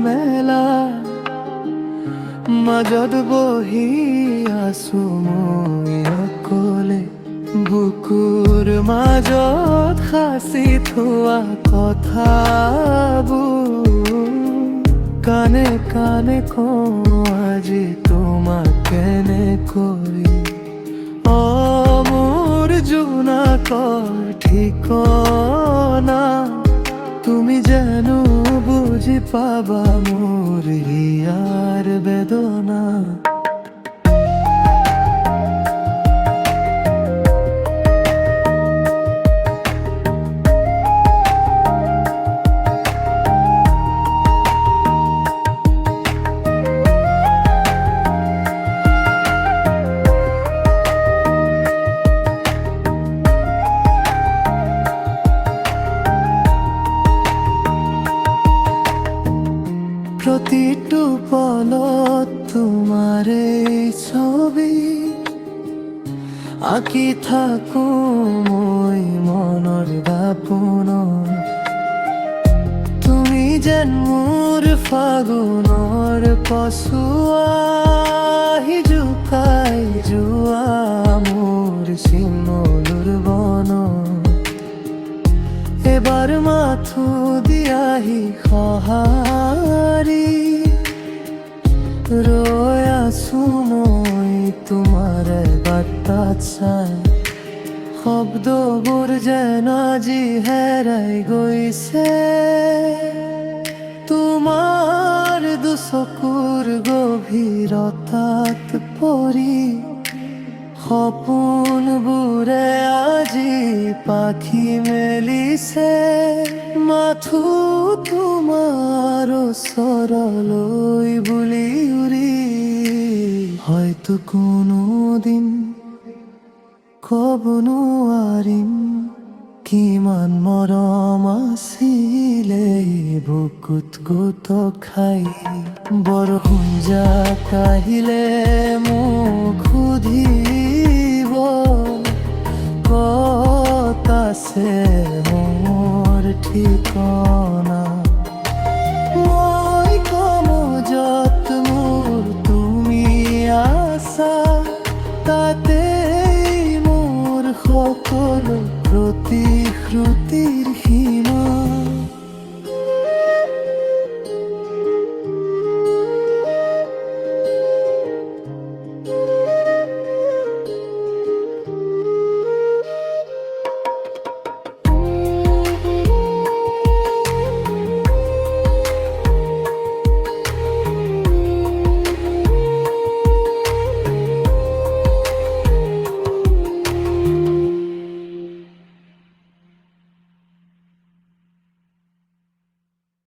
মেলা মাজত বহি আছো মই অকলে বুকুৰ মাজত সাঁচি থোৱা কথাবোৰ কানে কানে কওঁ আজি তোমাক কেনেকৈ মোৰ জোনাকৰ ঠিকনা তুমি জানো বুজি পাবা মোৰ হিয়াৰ বেদনা প্ৰতিটো পলত তোমাৰ ছবি আঁকি থাকো মই মনৰ দাপোনত তুমি যেন মোৰ ফাগুনৰ পছুৱা জোকাই যোৱা মোৰ শিমলুৰ বনত এবাৰ মাথো দিয়াহি সঁহাৰি ৰৈ আছো মই তোমাৰ বাটত চাই শব্দবোৰ যেন আজি হেৰাই গৈছে তোমাৰ দুচকুৰ গভীৰতাত পৰি সপোনবোৰে আজি পাখি মেলিছে মাথো তোমাৰ ওচৰলৈ বুলি উৰি হয়তো কোনোদিন ক'ব নোৱাৰিম কিমান মৰম আছিলে বুকুত গোট খাই বৰষুণ জাক আহিলে মোক সুধিব ক'ত আছে মোৰ ঠিকনা মই কম য'ত মোৰ তুমি আছা তাতে মোৰ সকলো প্ৰতিশ্ৰুতিৰ সীমা